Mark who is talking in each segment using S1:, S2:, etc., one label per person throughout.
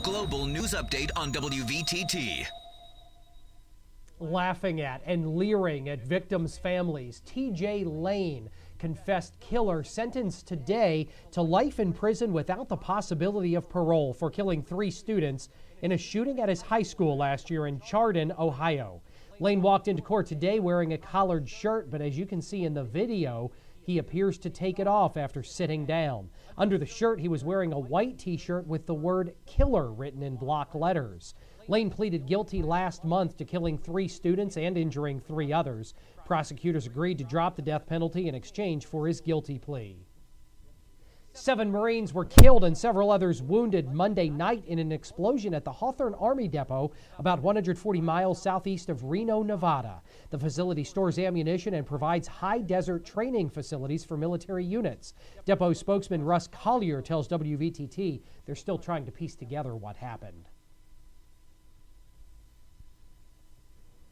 S1: global news update on WVTT.
S2: Laughing at and leering at victims' families, TJ Lane, confessed killer, sentenced today to life in prison without the possibility of parole for killing 3 students in a shooting at his high school last year in Chardon, Ohio. Lane walked into court today wearing a collared shirt, but as you can see in the video, he appears to take it off after sitting down. Under the shirt, he was wearing a white t-shirt with the word killer written in block letters. Lane pleaded guilty last month to killing 3 students and injuring 3 others. Prosecutors agreed to drop the death penalty in exchange for his guilty plea. 7 Marines were killed and several others wounded Monday night in an explosion at the Hawthorne Army Depot about 140 miles southeast of Reno, Nevada. The facility stores ammunition and provides high desert training facilities for military units. Depot spokesman Russ Collier tells WVTT they're still trying to piece together what happened.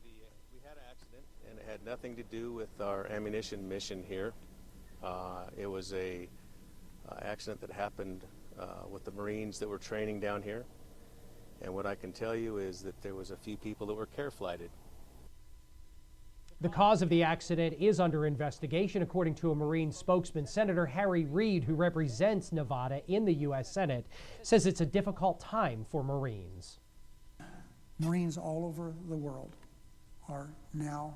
S3: We had an accident, and it had nothing to do with our ammunition mission here. It was a accident that happened with the Marines that were training down here. And what I can tell you is that there was a few people that were care flighted.
S2: The cause of the accident is under investigation, according to a Marine spokesman. Senator Harry Reid, who represents Nevada in the U.S. Senate, says it's a difficult time for Marines.
S4: Marines all over the world are now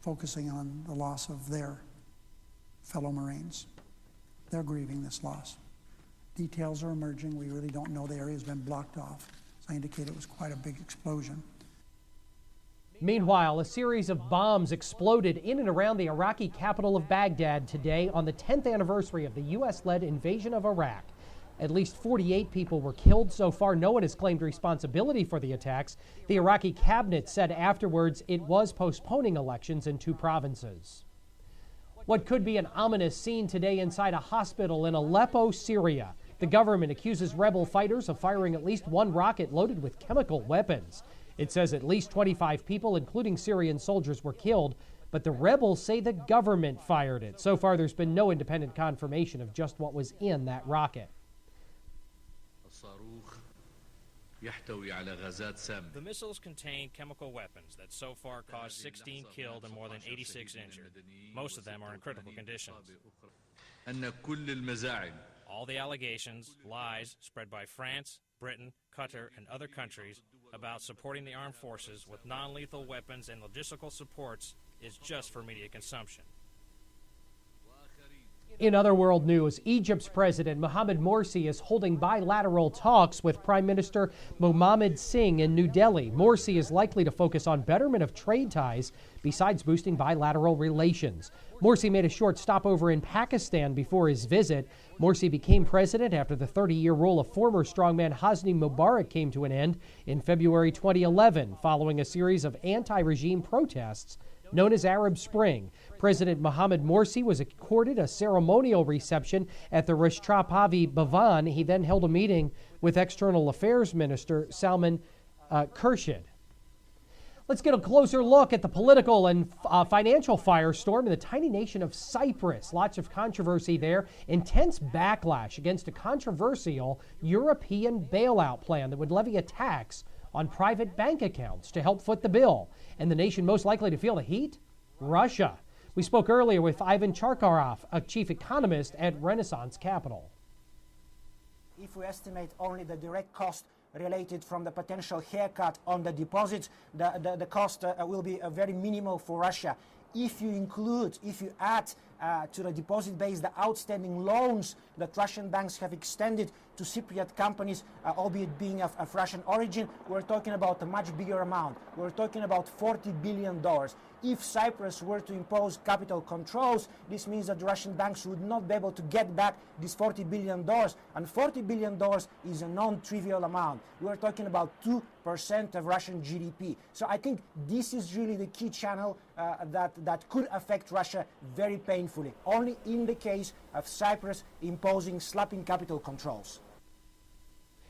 S4: focusing on the loss of their fellow Marines. They're grieving this loss. Details are emerging. We really don't know. The area has been blocked off. As I indicated, it was quite a big explosion.
S2: Meanwhile, a series of bombs exploded in and around the Iraqi capital of Baghdad today on the 10th anniversary of the U.S.-led invasion of Iraq. At least 48 people were killed so far. No one has claimed responsibility for the attacks. The Iraqi cabinet said afterwards it was postponing elections in 2 provinces. What could be an ominous scene today inside a hospital in Aleppo, Syria. The government accuses rebel fighters of firing at least 1 rocket loaded with chemical weapons. It says at least 25 people, including Syrian soldiers, were killed, but the rebels say the government fired it. So far, there's been no independent confirmation of just what was in that rocket.
S5: The missiles contain chemical weapons that so far caused 16 killed and more than 86 injured. Most of them are in critical conditions. All the allegations, lies spread by France, Britain, Qatar, and other countries about supporting the armed forces with non-lethal weapons and logistical supports is just for media consumption.
S2: In other world news, Egypt's President Mohamed Morsi is holding bilateral talks with Prime Minister Mohammed Singh in New Delhi. Morsi is likely to focus on betterment of trade ties besides boosting bilateral relations. Morsi made a short stopover in Pakistan before his visit. Morsi became president after the 30-year rule of former strongman Hosni Mubarak came to an end in February 2011, following a series of anti-regime protests known as Arab Spring. President Mohamed Morsi was accorded a ceremonial reception at the Rashtrapati Bhavan. He then held a meeting with External Affairs Minister Salman Khurshid. Let's get a closer look at the political and financial firestorm in the tiny nation of Cyprus. Lots of controversy there. Intense backlash against a controversial European bailout plan that would levy a tax on private bank accounts to help foot the bill. And the nation most likely to feel the heat? Russia. We spoke earlier with Ivan Charkarov, a chief economist at Renaissance Capital.
S6: If we estimate only the direct cost related from the potential haircut on the deposits, the cost will be very minimal for Russia. If you add to the deposit base the outstanding loans that Russian banks have extended to Cypriot companies, albeit being of Russian origin, we're talking about a much bigger amount. We're talking about $40 billion. If Cyprus were to impose capital controls, this means that the Russian banks would not be able to get back this $40 billion. And $40 billion is a non-trivial amount. We're talking about 2% of Russian GDP. So I think this is really the key channel that could affect Russia very painfully, only in the case of Cyprus imposing slapping capital controls.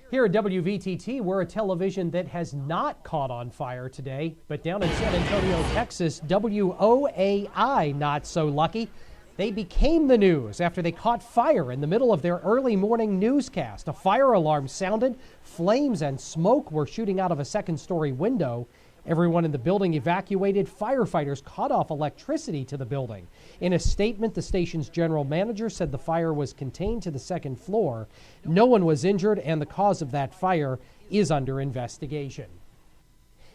S2: Here at WVTT, we're a television that has not caught on fire today, but down in San Antonio, Texas, WOAI not so lucky. They became the news after they caught fire in the middle of their early morning newscast. A fire alarm sounded, flames and smoke were shooting out of a second-story window. Everyone in the building evacuated. Firefighters cut off electricity to the building. In a statement, the station's general manager said the fire was contained to the second floor. No one was injured, and the cause of that fire is under investigation.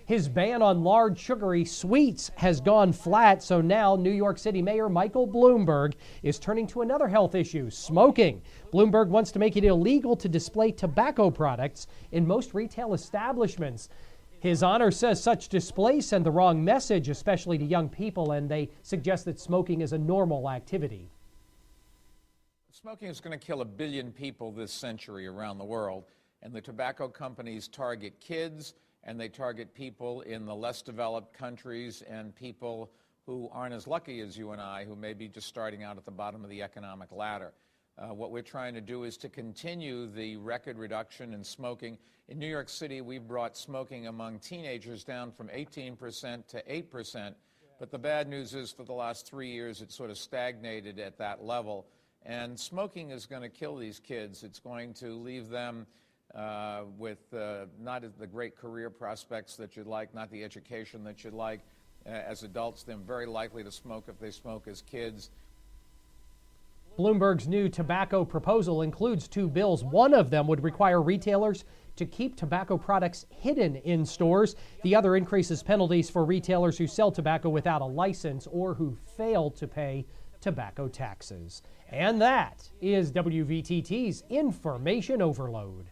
S2: His ban on large sugary sweets has gone flat, so now New York City Mayor Michael Bloomberg is turning to another health issue, smoking. Bloomberg wants to make it illegal to display tobacco products in most retail establishments. His honor says such displays send the wrong message, especially to young people, and they suggest that smoking is a normal activity.
S7: Smoking is going to kill 1 billion people this century around the world, and the tobacco companies target kids, and they target people in the less developed countries and people who aren't as lucky as you and I, who may be just starting out at the bottom of the economic ladder. What we're trying to do is to continue the record reduction in smoking. In New York City, we've brought smoking among teenagers down from 18% to 8%. But the bad news is for the last 3 years, it's sort of stagnated at that level. And smoking is going to kill these kids. It's going to leave them with not the great career prospects that you'd like, not the education that you'd like. As adults, they're very likely to smoke if they smoke as kids.
S2: Bloomberg's new tobacco proposal includes 2 bills. One of them would require retailers to keep tobacco products hidden in stores. The other increases penalties for retailers who sell tobacco without a license or who fail to pay tobacco taxes. And that is WVTT's Information Overload.